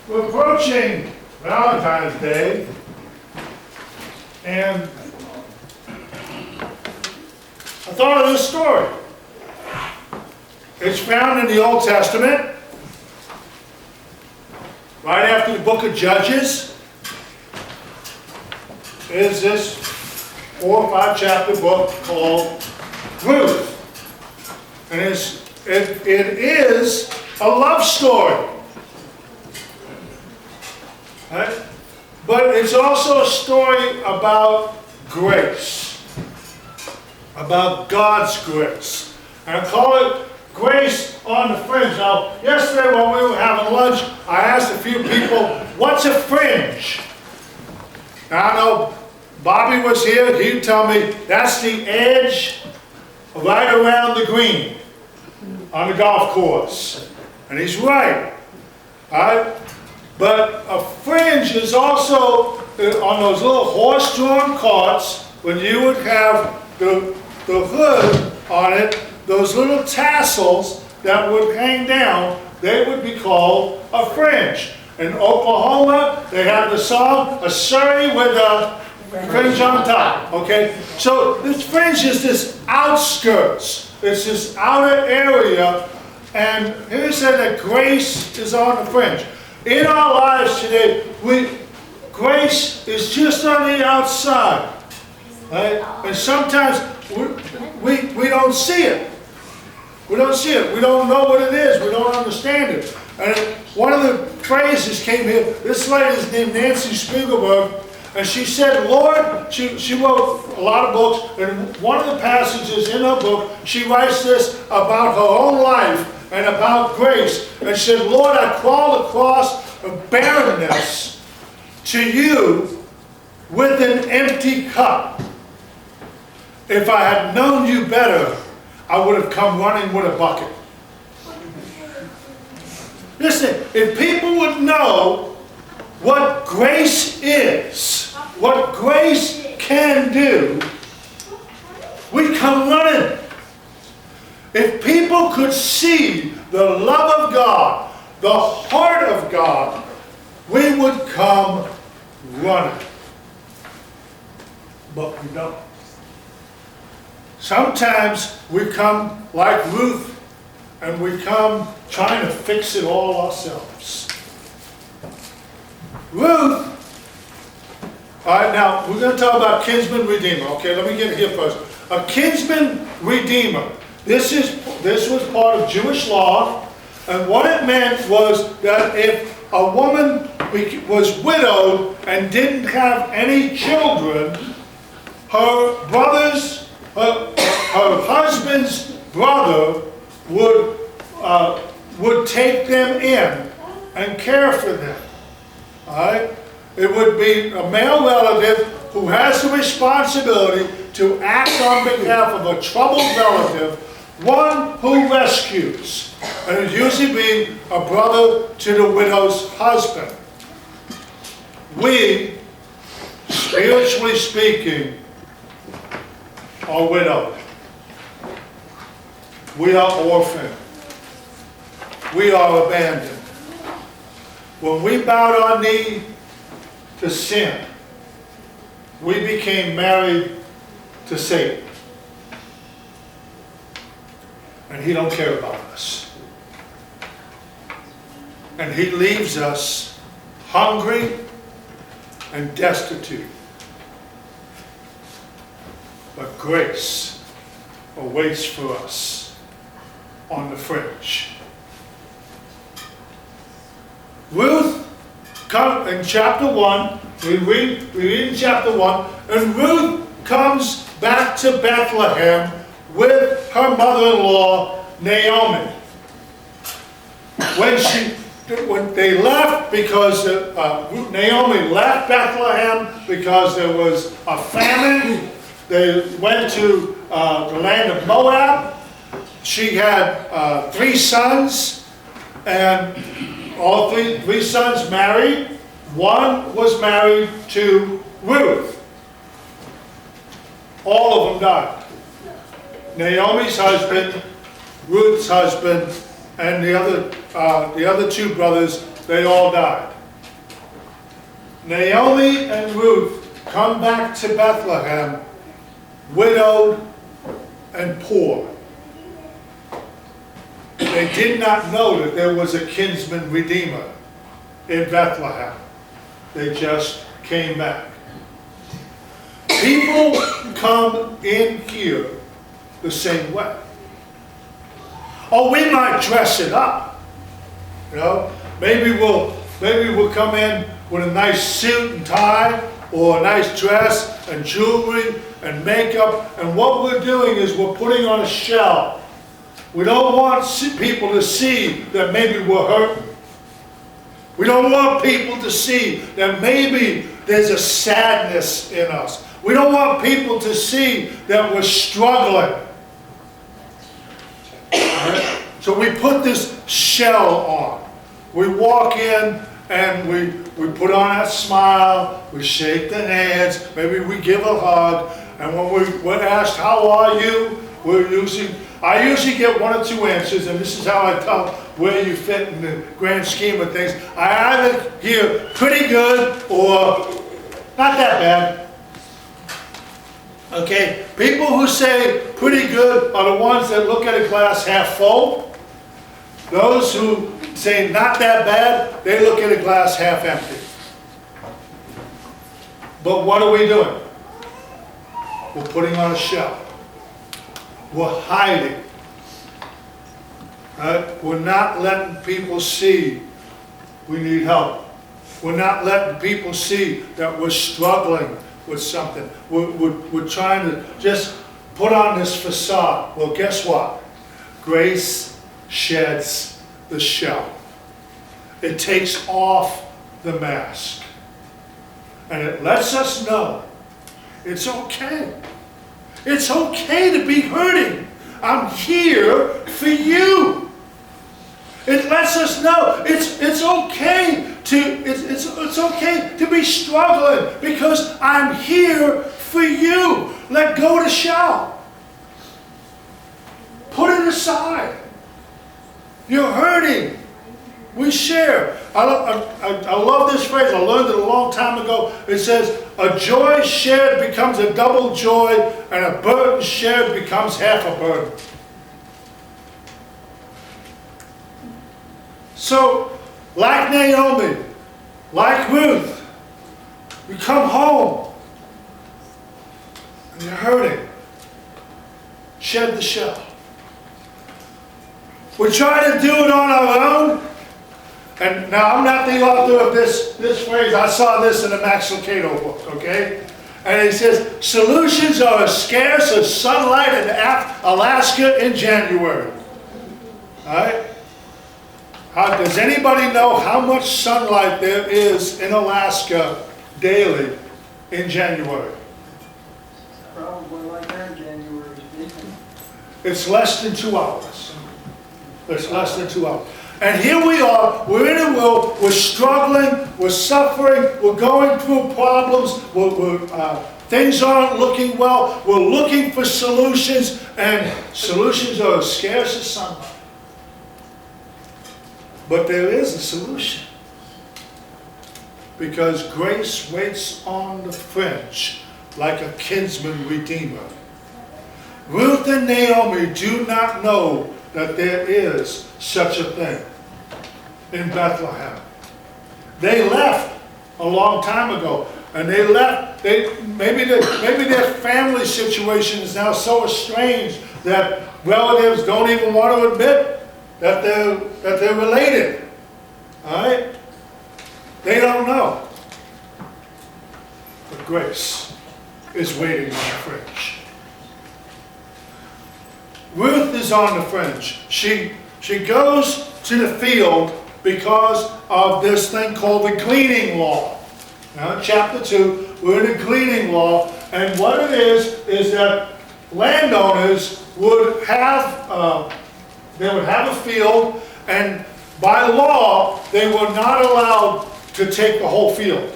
We're approaching Valentine's Day, and I thought of this story. It's found in the Old Testament, right after the book of Judges. Is this 4 or 5 chapter book called Ruth. And it is a love story. Right? But it's also a story about grace. About God's grace. And I call it Grace on the Fringe. Now, yesterday when we were having lunch, I asked a few people, what's a fringe? Now, I know Bobby was here, he'd tell me that's the edge right around the green on the golf course. And he's right. Alright? But a fringe is also on those little horse-drawn carts, when you would have the hood on it, those little tassels that would hang down, they would be called a fringe. In Oklahoma, they have the song, a Surrey with a fringe on top, okay? So this fringe is this outskirts. It's this outer area, and here it said that grace is on the fringe. In our lives today, grace is just on the outside, right? And sometimes we don't see it. We don't see it. We don't know what it is. We don't understand it. And one of the phrases came here. This lady is named Nancy Spiegelberg, and she said, Lord, she wrote a lot of books, and one of the passages in her book, she writes this about her own life and about grace. And she said, Lord, I crawled across barrenness to you with an empty cup. If I had known you better, I would have come running with a bucket. Listen, if people would know what grace is, what grace can do, we'd come running. If people could see the love of God, the heart of God, we would come running. But we don't. Sometimes we come like Ruth, and we come trying to fix it all ourselves. Ruth, all right, now we're going to talk about kinsman redeemer. Okay, let me get here first. A kinsman redeemer. This was part of Jewish law, and what it meant was that if a woman was widowed and didn't have any children, her husband's brother would take them in and care for them. All right? It would be a male relative who has the responsibility to act on behalf of a troubled relative, one who rescues. And it would usually be a brother to the widow's husband. We, spiritually speaking, are widowed. We are orphaned. We are abandoned. When we bowed our knee to sin, we became married to Satan. And he don't care about us. And he leaves us hungry and destitute. But grace awaits for us on the fringe. Ruth, come in chapter 1, we read in chapter 1, and Ruth comes back to Bethlehem with her mother-in-law, Naomi. When they left, because Naomi left Bethlehem because there was a famine, they went to the land of Moab. She had 3 sons, and all three sons married. One was married to Ruth. All of them died. Naomi's husband, Ruth's husband, and the other two brothers, they all died. Naomi and Ruth come back to Bethlehem, widowed and poor. They did not know that there was a kinsman redeemer in Bethlehem. They just came back. People come in here the same way. Oh, we might dress it up. You know, maybe we'll come in with a nice suit and tie, or a nice dress and jewelry and makeup, and what we're doing is we're putting on a show. We don't want people to see that maybe we're hurting. We don't want people to see that maybe there's a sadness in us. We don't want people to see that we're struggling. Right? So we put this shell on. We walk in and we put on that smile, we shake the hands, maybe we give a hug, and when we're asked, how are you? I usually get one or two answers, and this is how I tell where you fit in the grand scheme of things. I either hear pretty good or not that bad. Okay, people who say pretty good are the ones that look at a glass half full. Those who say not that bad, they look at a glass half empty. But what are we doing? We're putting on a show. We're hiding. We're not letting people see we need help. We're not letting people see that we're struggling with something. We're trying to just put on this facade. Well, guess what? Grace sheds the shell. It takes off the mask. And it lets us know it's okay. It's okay to be hurting. I'm here for you. It lets us know it's okay it's okay to be struggling because I'm here for you. Let go of the shell. Put it aside. You're hurting. We share. I love this phrase. I learned it a long time ago. It says, a joy shared becomes a double joy, and a burden shared becomes half a burden. So, like Naomi, like Ruth, you come home, and you're hurting. Shed the shell. We try to do it on our own. And now, I'm not the author of this phrase. I saw this in a Max Lucado book, okay? And it says, solutions are as scarce as sunlight in Alaska in January. All right? Does anybody know how much sunlight there is in Alaska daily in January? Probably like that in January. It's less than 2 hours. It's less than 2 hours. And here we are, we're in a world, we're struggling, we're suffering, we're going through problems, things aren't looking well, we're looking for solutions, and solutions are as scarce as sunlight. But there is a solution. Because grace waits on the fringe like a kinsman redeemer. Ruth and Naomi do not know that there is such a thing in Bethlehem. They left a long time ago, and they left. Maybe their family situation is now so estranged that relatives don't even want to admit that they're related. All right? They don't know. But grace is waiting on the fringe. Ruth is on the fringe. She goes to the field because of this thing called the gleaning law. Now, in chapter 2, we're in the gleaning law, and what it is that landowners would have a field, and by law, they were not allowed to take the whole field.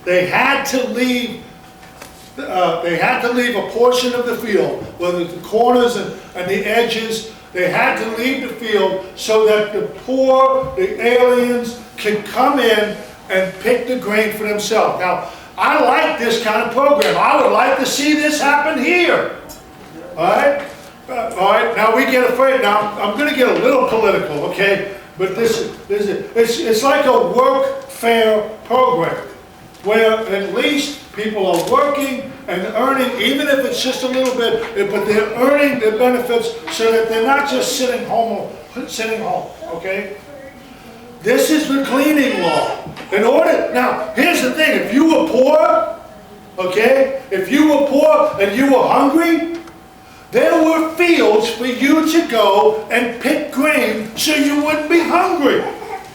They had to leave they had to leave a portion of the field, whether the corners and the edges, they had to leave the field so that the poor, the aliens, could come in and pick the grain for themselves. Now, I like this kind of program. I would like to see this happen here. All right? All right, now we get afraid. Now, I'm going to get a little political, okay? But it's like a work fair program where at least people are working and earning, even if it's just a little bit, but they're earning their benefits so that they're not just sitting home, okay? This is the cleaning law. Now, here's the thing, if you were poor, okay, if you were poor and you were hungry, there were fields for you to go and pick grain so you wouldn't be hungry.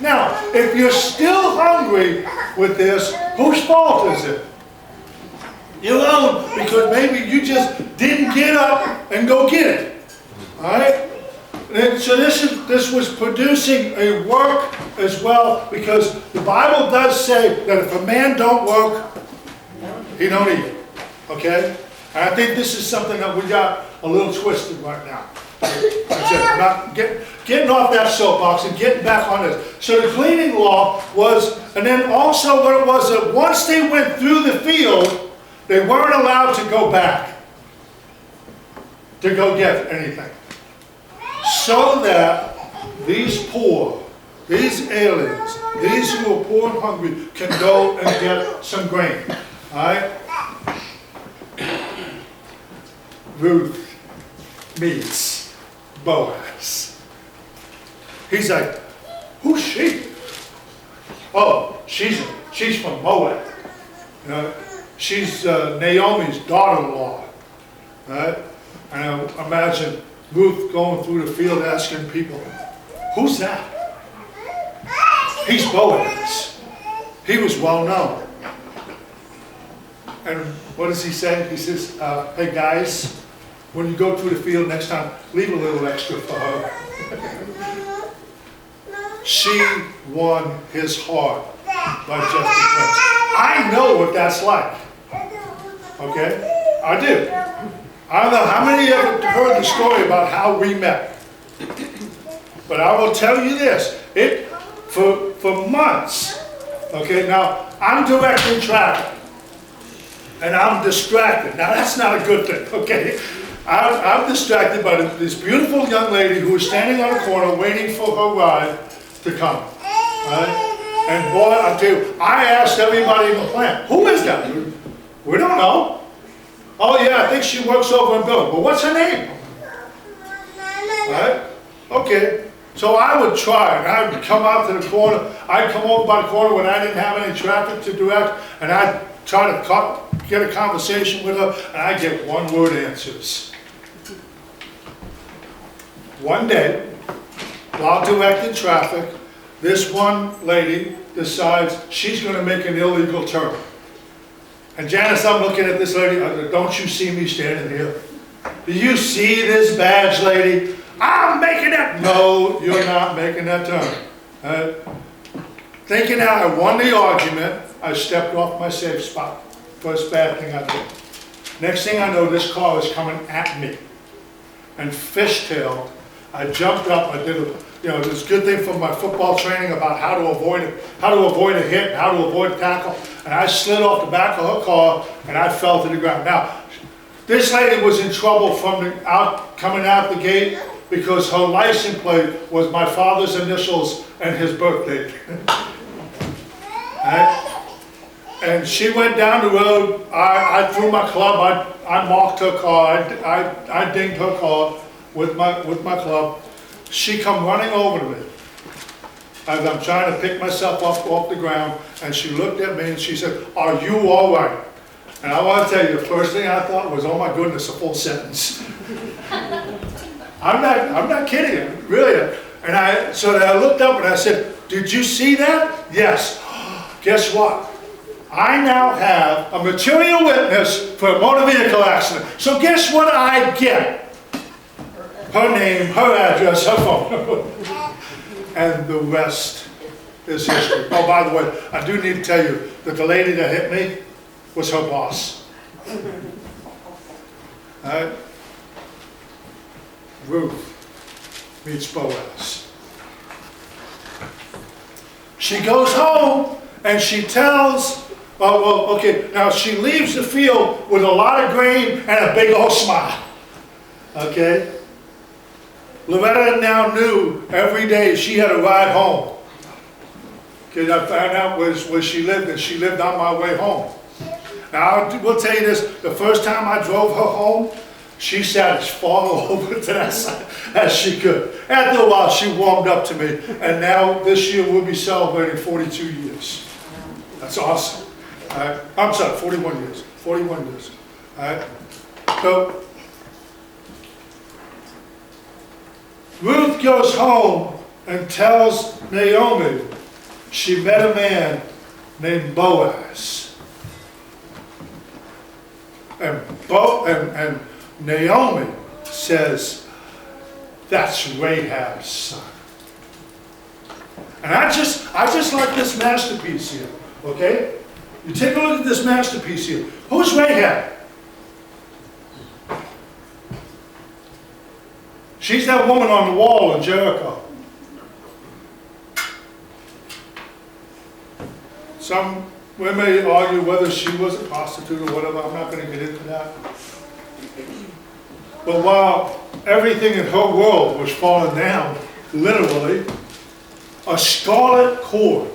Now, if you're still hungry with this, whose fault is it? Your own, because maybe you just didn't get up and go get it. All right? And so this was producing a work as well, because the Bible does say that if a man don't work, he don't eat. Okay? And I think this is something that we got a little twisted right now. That's it. We're not getting off that soapbox and getting back on this. So the cleaning law was, and then also what it was, that once they went through the field, they weren't allowed to go back to go get anything. So that these poor, these aliens, these who are poor and hungry can go and get some grain. All right? Ruth meets Boaz. He's like, who's she? Oh, she's from Moab. You know, she's Naomi's daughter-in-law. Right? And I imagine Ruth going through the field asking people, who's that? He's Boaz. He was well known. And what does he say? He says, hey guys, when you go through the field next time, leave a little extra for her. She won his heart by just a glimpse. I know what that's like. Okay? I do. I don't know how many of you have heard the story about how we met. But I will tell you this. For months, okay, now I'm directing traffic. And I'm distracted. Now that's not a good thing, okay? I'm distracted by this beautiful young lady who is standing on the corner waiting for her ride to come. Right? And boy, I'll tell you, I asked everybody in the plant, who is that? We don't know. Oh yeah, I think she works over in Bill. But what's her name? Right? Okay. So I would try, and I would come out to the corner. I'd come over by the corner when I didn't have any traffic to direct, and I'd try to get a conversation with her, and I'd get one-word answers. One day, while directing traffic, this one lady decides she's going to make an illegal turn. And Janice, I'm looking at this lady, I go, don't you see me standing here? Do you see this badge, lady? I'm making that. No, you're not making that turn. Thinking that I won the argument, I stepped off my safe spot. First bad thing I did. Next thing I know, this car is coming at me. And fishtailed, I jumped up, I did this good thing from my football training about how to avoid a hit, how to avoid a tackle, and I slid off the back of her car and I fell to the ground. Now, this lady was in trouble from coming out the gate because her license plate was my father's initials and his birth date. Right? And she went down the road, I threw my club, I marked her car, I dinged her car with my club. She come running over to me as I'm trying to pick myself up off the ground, and she looked at me and she said, "Are you all right?" And I want to tell you, the first thing I thought was, "Oh my goodness, a full sentence." I'm not kidding, really. And so I looked up and I said, "Did you see that?" "Yes." "Guess what? I now have a material witness for a motor vehicle accident. So guess what I get? Her name, her address, her phone number." And the rest is history. Oh, by the way, I do need to tell you that the lady that hit me was her boss. Alright? Ruth meets Boaz. She goes home and she tells, now she leaves the field with a lot of grain and a big old smile. Okay? Loretta now knew every day she had to ride home. Okay, I found out where she lived, and she lived on my way home. Now, I will tell you this, the first time I drove her home, she sat as far over to that side as she could. After a while, she warmed up to me, and now this year we'll be celebrating 42 years. That's awesome. All right? I'm sorry, 41 years. 41 years. All right? So, Ruth goes home and tells Naomi she met a man named Boaz. And Naomi says, that's Rahab's son. And I just like this masterpiece here, okay? You take a look at this masterpiece here. Who's Rahab? She's that woman on the wall in Jericho. Some women may argue whether she was a prostitute or whatever. I'm not going to get into that. But while everything in her world was falling down, literally, a scarlet cord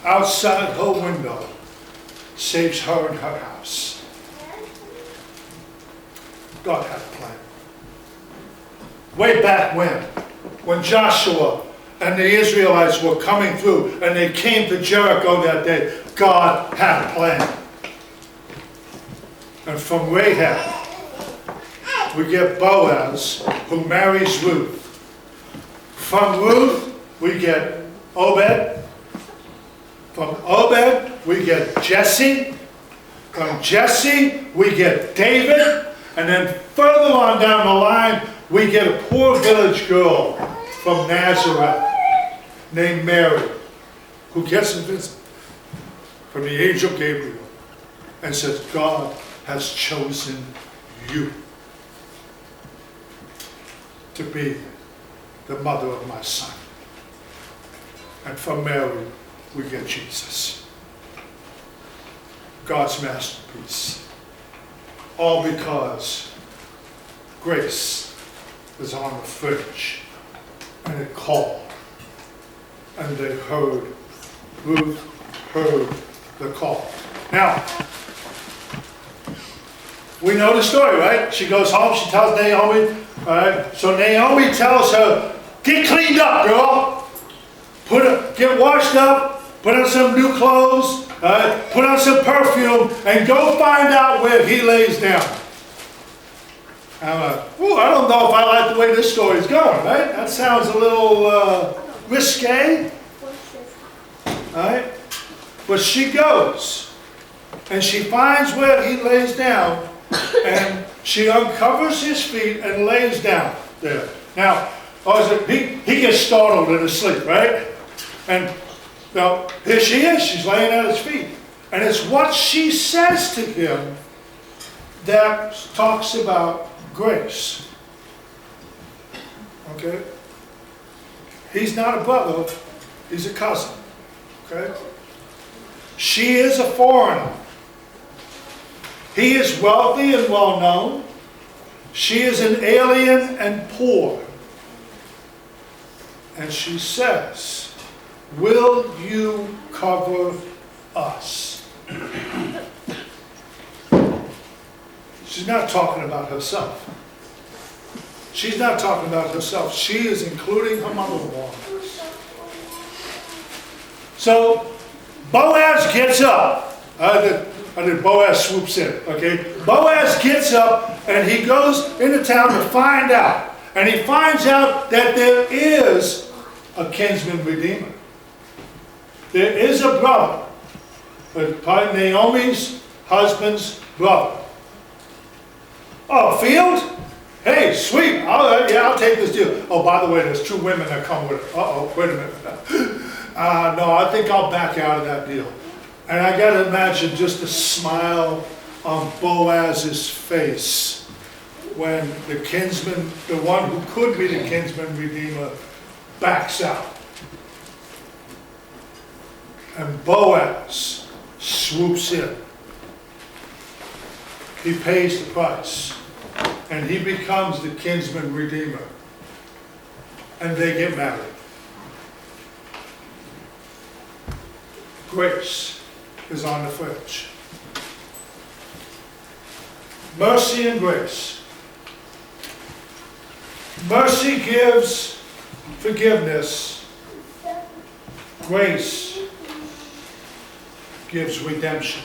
outside her window saves her and her house. God had a plan. Way back when Joshua and the Israelites were coming through and they came to Jericho that day, God had a plan. And from Rahab, we get Boaz, who marries Ruth. From Ruth, we get Obed. From Obed, we get Jesse. From Jesse, we get David. And then further on down the line, we get a poor village girl from Nazareth named Mary, who gets a visit from the angel Gabriel and says, God has chosen you to be the mother of my son. And from Mary, we get Jesus. God's masterpiece. All because grace is on the fringe. And it called. And they heard. Ruth heard the call. Now, we know the story, right? She goes home, she tells Naomi, all right? So Naomi tells her, get cleaned up, girl. Get washed up, put on some new clothes, put on some perfume, and go find out where he lays down. I'm like, I don't know if I like the way this story's going, right? That sounds a little risque. All right? But she goes, and she finds where he lays down, and she uncovers his feet and lays down there. Now, he gets startled in his sleep, right? And now, here she is, she's laying at his feet. And it's what she says to him that talks about grace. Okay? He's not a brother, he's a cousin. Okay? She is a foreigner. He is wealthy and well known. She is an alien and poor. And she says, will you cover us? She's not talking about herself. She's not talking about herself. She is including her mother-in-law. So Boaz gets up. Boaz swoops in. Okay, Boaz gets up and he goes into town to find out. And he finds out that there is a kinsman redeemer. There is a brother, but Naomi's husband's brother. Oh, a field? Hey, sweet. I'll take this deal. Oh, by the way, there's 2 women that come with it. Uh-oh, wait a minute. No, I think I'll back out of that deal. And I got to imagine just the smile on Boaz's face when the kinsman, the one who could be the kinsman redeemer, backs out. And Boaz swoops in. He pays the price. And he becomes the kinsman redeemer. And they get married. Grace is on the fringe. Mercy and grace. Mercy gives forgiveness. Grace gives redemption.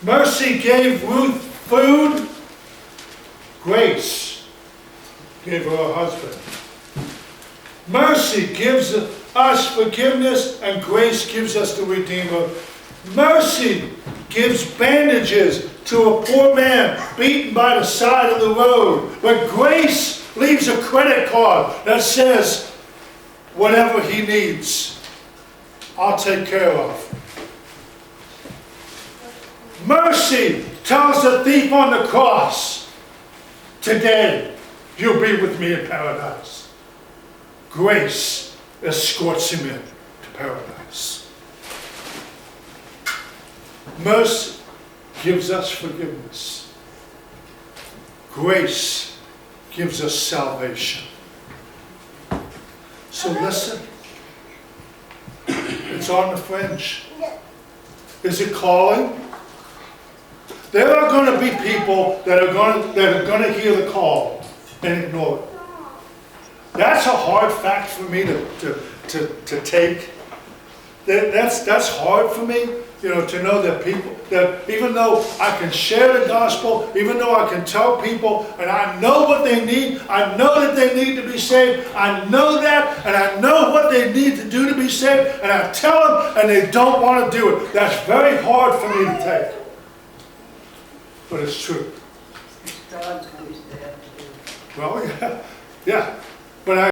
Mercy gave Ruth food. Grace gave her a husband. Mercy gives us forgiveness, and grace gives us the Redeemer. Mercy gives bandages to a poor man beaten by the side of the road. But grace leaves a credit card that says, whatever he needs, I'll take care of. Mercy tells the thief on the cross, today you'll be with me in paradise. Grace escorts him in to paradise. Mercy gives us forgiveness. Grace gives us salvation. So listen, it's on the fringe. Is it calling? There are going to be people that are going to hear the call and ignore it. That's a hard fact for me to take. That's hard for me, to know that people, that even though I can share the gospel, even though I can tell people, and I know what they need, I know that they need to be saved, I know that, and I know what they need to do to be saved, and I tell them, and they don't want to do it. That's very hard for me to take. But it's true. God's grace they have to do. Well, yeah.